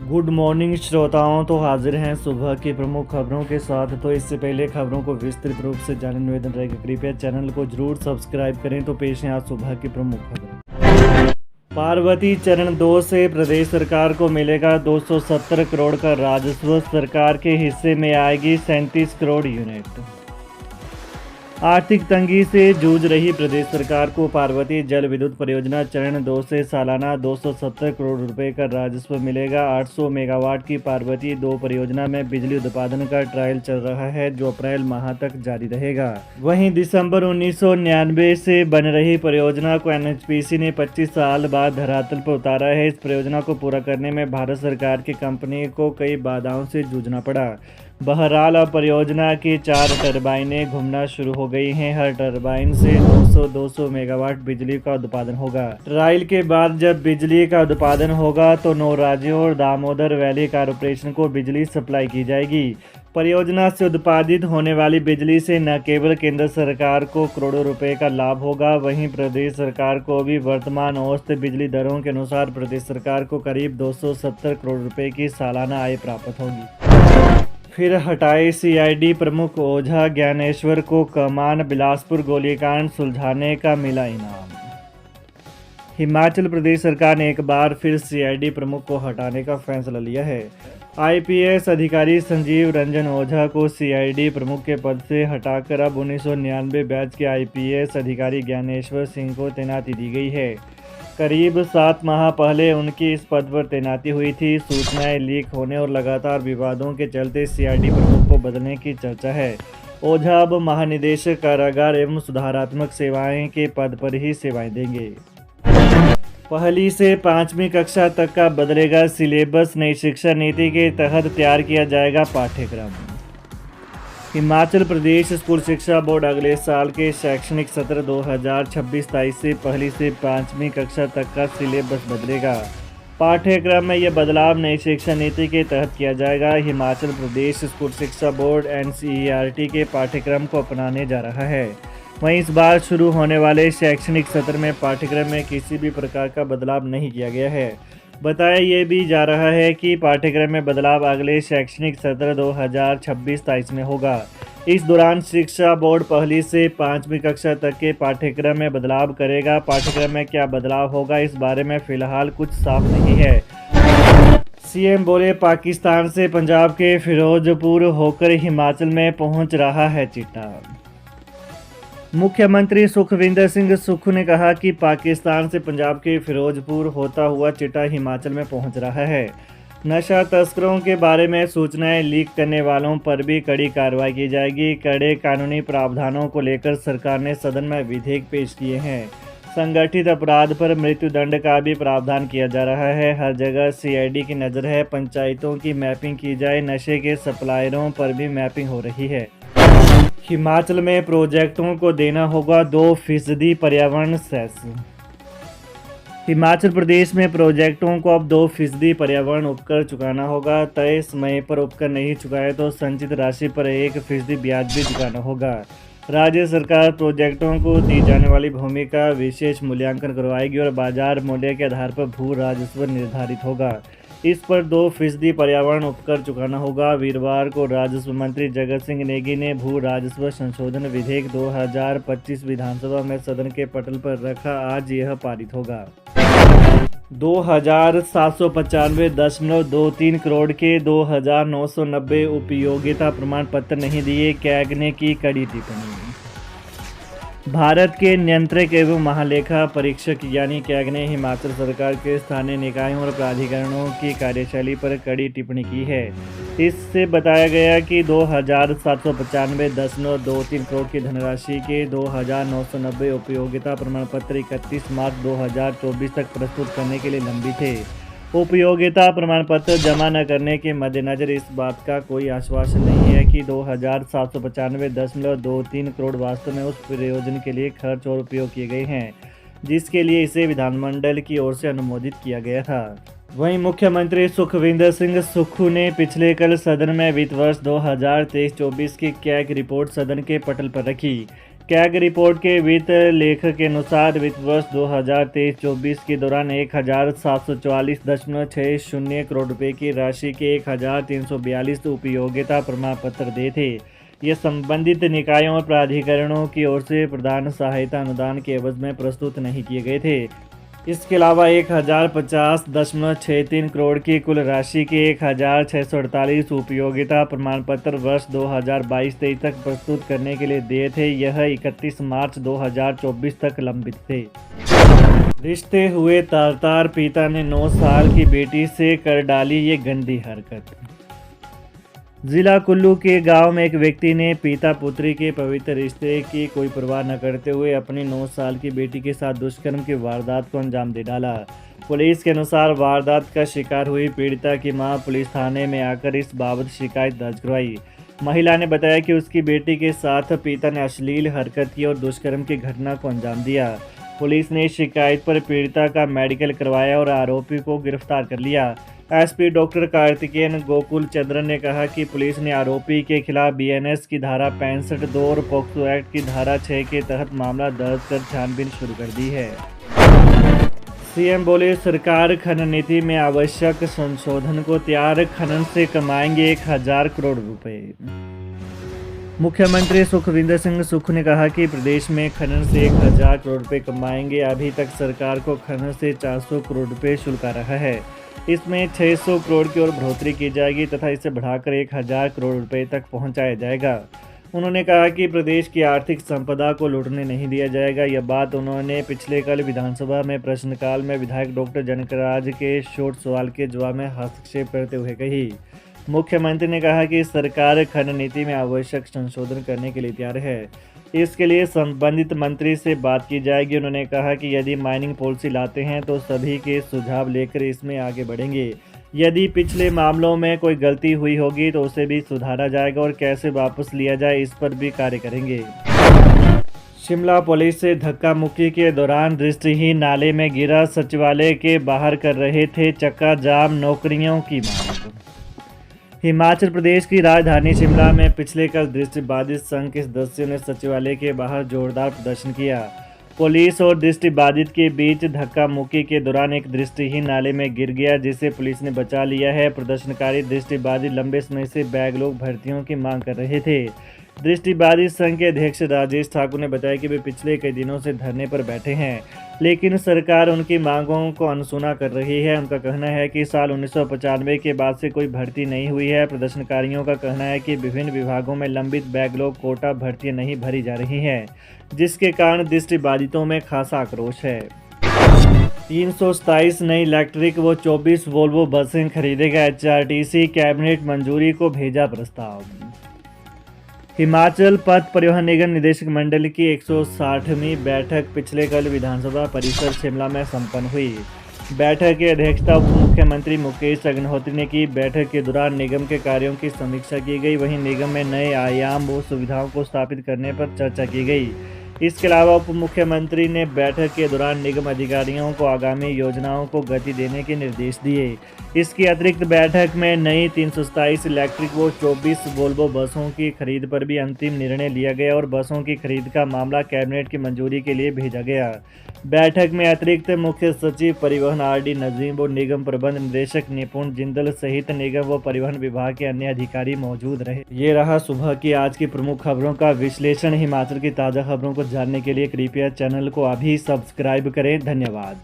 Good morning श्रोताओं, तो हाजिर हैं सुबह की प्रमुख खबरों के साथ। तो इससे पहले खबरों को विस्तृत रूप से जानने निवेदन रहेगा, कृपया चैनल को जरूर सब्सक्राइब करें। तो पेश है आज सुबह की प्रमुख खबरें। पार्वती चरण 2 से प्रदेश सरकार को मिलेगा 270 करोड़ का राजस्व। सरकार के हिस्से में आएगी 37 करोड़ यूनिट। आर्थिक तंगी से जूझ रही प्रदेश सरकार को पार्वती जल विद्युत परियोजना चरण 2 से सालाना 270 करोड़ रुपए का राजस्व मिलेगा। 800 मेगावाट की पार्वती 2 परियोजना में बिजली उत्पादन का ट्रायल चल रहा है, जो अप्रैल माह तक जारी रहेगा। वहीं दिसंबर 1999 से बन रही परियोजना को एनएचपीसी ने 25 साल बाद धरातल पर उतारा है। इस परियोजना को पूरा करने में भारत सरकार की कंपनी को कई बाधाओं से जूझना पड़ा। बहरहाल अब परियोजना की 4 टरबाइनें घूमना शुरू हो गई हैं। हर टरबाइन से 200 मेगावाट बिजली का उत्पादन होगा। ट्रायल के बाद जब बिजली का उत्पादन होगा तो 9 राज्यों और दामोदर वैली कॉरपोरेशन को बिजली सप्लाई की जाएगी। परियोजना से उत्पादित होने वाली बिजली से न केवल केंद्र सरकार को करोड़ों रुपए का लाभ होगा, वहीं प्रदेश सरकार को भी वर्तमान औसत बिजली दरों के अनुसार प्रदेश सरकार को करीब 270 करोड़ रुपए की सालाना आय प्राप्त होगी। फिर हटाए सीआईडी प्रमुख ओझा ज्ञानेश्वर को कमान। बिलासपुर गोलीकांड सुलझाने का मिला इनाम। हिमाचल प्रदेश सरकार ने एक बार फिर सीआईडी प्रमुख को हटाने का फैसला लिया है। आईपीएस अधिकारी संजीव रंजन ओझा को सीआईडी प्रमुख के पद से हटाकर अब 1999 बैच के आईपीएस अधिकारी ज्ञानेश्वर सिंह को तैनाती दी गई है। करीब 7 माह पहले उनकी इस पद पर तैनाती हुई थी। सूचनाएं लीक होने और लगातार विवादों के चलते सीआईडी प्रमुख को बदलने की चर्चा है। ओझा अब महानिदेशक कारागार एवं सुधारात्मक सेवाएं के पद पर ही सेवाएं देंगे। पहली से 5वीं कक्षा तक का बदलेगा सिलेबस। नई शिक्षा नीति के तहत तैयार किया जाएगा पाठ्यक्रम। हिमाचल प्रदेश स्कूल शिक्षा बोर्ड अगले साल के शैक्षणिक सत्र 2026-27 से पहली से 5वीं कक्षा तक का सिलेबस बदलेगा। पाठ्यक्रम में यह बदलाव नई शिक्षा नीति के तहत किया जाएगा। हिमाचल प्रदेश स्कूल शिक्षा बोर्ड एनसीईआरटी के पाठ्यक्रम को अपनाने जा रहा है। वहीं इस बार शुरू होने वाले शैक्षणिक सत्र में पाठ्यक्रम में किसी भी प्रकार का बदलाव नहीं किया गया है। बताया ये भी जा रहा है कि पाठ्यक्रम में बदलाव अगले शैक्षणिक सत्र 2026-27 में होगा। इस दौरान शिक्षा बोर्ड पहली से 5वीं कक्षा तक के पाठ्यक्रम में बदलाव करेगा। पाठ्यक्रम में क्या बदलाव होगा, इस बारे में फिलहाल कुछ साफ नहीं है। सीएम बोले, पाकिस्तान से पंजाब के फिरोजपुर होकर हिमाचल में पहुंच रहा है चिट्टा। मुख्यमंत्री सुखविंदर सिंह सुक्खू ने कहा कि पाकिस्तान से पंजाब के फिरोजपुर होता हुआ चिट्टा हिमाचल में पहुंच रहा है। नशा तस्करों के बारे में सूचनाएं लीक करने वालों पर भी कड़ी कार्रवाई की जाएगी। कड़े कानूनी प्रावधानों को लेकर सरकार ने सदन में विधेयक पेश किए हैं। संगठित अपराध पर मृत्युदंड का भी प्रावधान किया जा रहा है। हर जगह सीआईडी की नज़र है। पंचायतों की मैपिंग की जाए। नशे के सप्लायरों पर भी मैपिंग हो रही है। हिमाचल में प्रोजेक्टों को देना होगा 2% पर्यावरण सेस। हिमाचल प्रदेश में प्रोजेक्टों को अब 2% पर्यावरण उपकर चुकाना होगा। तय समय पर उपकर नहीं चुकाए तो संचित राशि पर 1% ब्याज भी चुकाना होगा। राज्य सरकार प्रोजेक्टों को दी जाने वाली भूमि का विशेष मूल्यांकन करवाएगी और बाजार मूल्य के आधार पर भू राजस्व निर्धारित होगा। इस पर 2% पर्यावरण उपकर चुकाना होगा। वीरवार को राजस्व मंत्री जगत सिंह नेगी ने भू राजस्व संशोधन विधेयक 2025 विधानसभा में सदन के पटल पर रखा। आज यह पारित होगा। 2795.23 करोड़ के 2990 उपयोगिता प्रमाण पत्र नहीं दिए, कैग ने की कड़ी टिप्पणी। भारत के नियंत्रक एवं महालेखा परीक्षक यानी कैग ने हिमाचल सरकार के स्थानीय निकायों और प्राधिकरणों की कार्यशैली पर कड़ी टिप्पणी की है। इससे बताया गया कि 2795.23 करोड़ की धनराशि के 2990 उपयोगिता प्रमाण पत्र 31 मार्च 2024 तक प्रस्तुत करने के लिए लंबित थे। उपयोगिता प्रमाण पत्र जमा न करने के मद्देनजर इस बात का कोई आश्वासन नहीं है कि 2795.23 करोड़ वास्तव में उस प्रयोजन के लिए खर्च और उपयोग किए गए हैं जिसके लिए इसे विधानमंडल की ओर से अनुमोदित किया गया था। वहीं मुख्यमंत्री सुखविंदर सिंह सुक्खू ने पिछले कल सदन में वित्त वर्ष 2023-24 की कैग रिपोर्ट सदन के पटल पर रखी। कैग रिपोर्ट के वित्त लेख के अनुसार वित्त वर्ष 2023-24 के दौरान 1,744.60 करोड़ रुपए की राशि के 1,342 उपयोगिता प्रमाण पत्र दिए थे। ये संबंधित निकायों और प्राधिकरणों की ओर से प्रदान सहायता अनुदान के एवज में प्रस्तुत नहीं किए गए थे। इसके अलावा 1,050.63 करोड़ की कुल राशि के 1,648 उपयोगिता प्रमाण पत्र वर्ष 2022-23 तक प्रस्तुत करने के लिए दिए थे। यह 31 मार्च 2024 तक लंबित थे। रिश्ते हुए तार पिता ने 9 साल की बेटी से कर डाली ये गंदी हरकत। जिला कुल्लू के गांव में एक व्यक्ति ने पिता पुत्री के पवित्र रिश्ते की कोई परवाह न करते हुए अपनी 9 साल की बेटी के साथ दुष्कर्म की वारदात को अंजाम दे डाला। पुलिस के अनुसार वारदात का शिकार हुई पीड़िता की मां पुलिस थाने में आकर इस बाबत शिकायत दर्ज करवाई। महिला ने बताया कि उसकी बेटी के साथ पिता ने अश्लील हरकत की और दुष्कर्म की घटना को अंजाम दिया। पुलिस ने शिकायत पर पीड़िता का मेडिकल करवाया और आरोपी को गिरफ्तार कर लिया। एसपी डॉक्टर कार्तिकेयन गोकुल चंद्रन ने कहा कि पुलिस ने आरोपी के खिलाफ बीएनएस की धारा 65(2) और पॉक्सो एक्ट की धारा 6 के तहत मामला दर्ज कर छानबीन शुरू कर दी है। सीएम बोले, सरकार खनन नीति में आवश्यक संशोधन को तैयार, खनन से कमाएंगे 1,000 करोड़ रुपए। मुख्यमंत्री सुखविंदर सिंह सुक्खू ने कहा कि प्रदेश में खनन से 1,000 करोड़ रुपए कमाएंगे। अभी तक सरकार को खनन से 400 करोड़ रुपए शुल्क आ रहा है। इसमें 600 करोड़ की ओर बढ़ोतरी की जाएगी तथा इसे बढ़ाकर 1,000 करोड़ रुपए तक पहुंचाया जाएगा। उन्होंने कहा कि प्रदेश की आर्थिक संपदा को लूटने नहीं दिया जाएगा। यह बात उन्होंने पिछले कल विधानसभा में प्रश्नकाल में विधायक डॉक्टर जनकराज के शॉर्ट सवाल के जवाब में हस्तक्षेप करते हुए कही। मुख्यमंत्री ने कहा कि सरकार खनन नीति में आवश्यक संशोधन करने के लिए तैयार है। इसके लिए संबंधित मंत्री से बात की जाएगी। उन्होंने कहा कि यदि माइनिंग पॉलिसी लाते हैं तो सभी के सुझाव लेकर इसमें आगे बढ़ेंगे। यदि पिछले मामलों में कोई गलती हुई होगी तो उसे भी सुधारा जाएगा और कैसे वापस लिया जाए इस पर भी कार्य करेंगे। शिमला पुलिस से धक्का मुक्की के दौरान दृष्टिहीन नाले में गिरा, सचिवालय के बाहर कर रहे थे चक्का जाम, नौकरियों की मांग। हिमाचल प्रदेश की राजधानी शिमला में पिछले कल दृष्टिबाधित संघ के सदस्यों ने सचिवालय के बाहर जोरदार प्रदर्शन किया। पुलिस और दृष्टिबाधित के बीच धक्का मुक्की के दौरान एक दृष्टिहीन नाले में गिर गया, जिसे पुलिस ने बचा लिया है। प्रदर्शनकारी दृष्टिबाधित लंबे समय से बैकलॉग भर्तियों की मांग कर रहे थे। दृष्टिबाधित संघ के अध्यक्ष राजेश ठाकुर ने बताया कि वे पिछले कई दिनों से धरने पर बैठे हैं, लेकिन सरकार उनकी मांगों को अनसुना कर रही है। उनका कहना है कि साल 1995 के बाद से कोई भर्ती नहीं हुई है। प्रदर्शनकारियों का कहना है कि विभिन्न विभागों में लंबित बैकलॉग कोटा भर्तियां नहीं भरी जा रही हैं, जिसके कारण दृष्टिबाधितों में खासा आक्रोश है। 327 नई इलेक्ट्रिक व 24 वोल्वो बसें खरीदेगा एचआरटीसी, कैबिनेट मंजूरी को भेजा प्रस्ताव। हिमाचल पथ परिवहन निगम निदेशक मंडल की 160वीं बैठक पिछले कल विधानसभा परिसर शिमला में संपन्न हुई। बैठक की अध्यक्षता उप मुख्यमंत्री मुकेश अग्निहोत्री ने की। बैठक के दौरान निगम के कार्यों की समीक्षा की गई। वहीं निगम में नए आयाम व सुविधाओं को स्थापित करने पर चर्चा की गई। इसके अलावा उप मुख्यमंत्री ने बैठक के दौरान निगम अधिकारियों को आगामी योजनाओं को गति देने के निर्देश दिए। इसके अतिरिक्त बैठक में नई 327 इलेक्ट्रिक व 24 वोल्वो बसों की खरीद पर भी अंतिम निर्णय लिया गया और बसों की खरीद का मामला कैबिनेट की मंजूरी के लिए भेजा गया। बैठक में अतिरिक्त मुख्य सचिव परिवहन आरडी नजीम और निगम प्रबंध निदेशक निपुण जिंदल सहित निगम व परिवहन विभाग के अन्य अधिकारी मौजूद रहे। ये रहा सुबह की आज की प्रमुख खबरों का विश्लेषण। हिमाचल की ताज़ा खबरों को जानने के लिए कृपया चैनल को अभी सब्सक्राइब करें। धन्यवाद।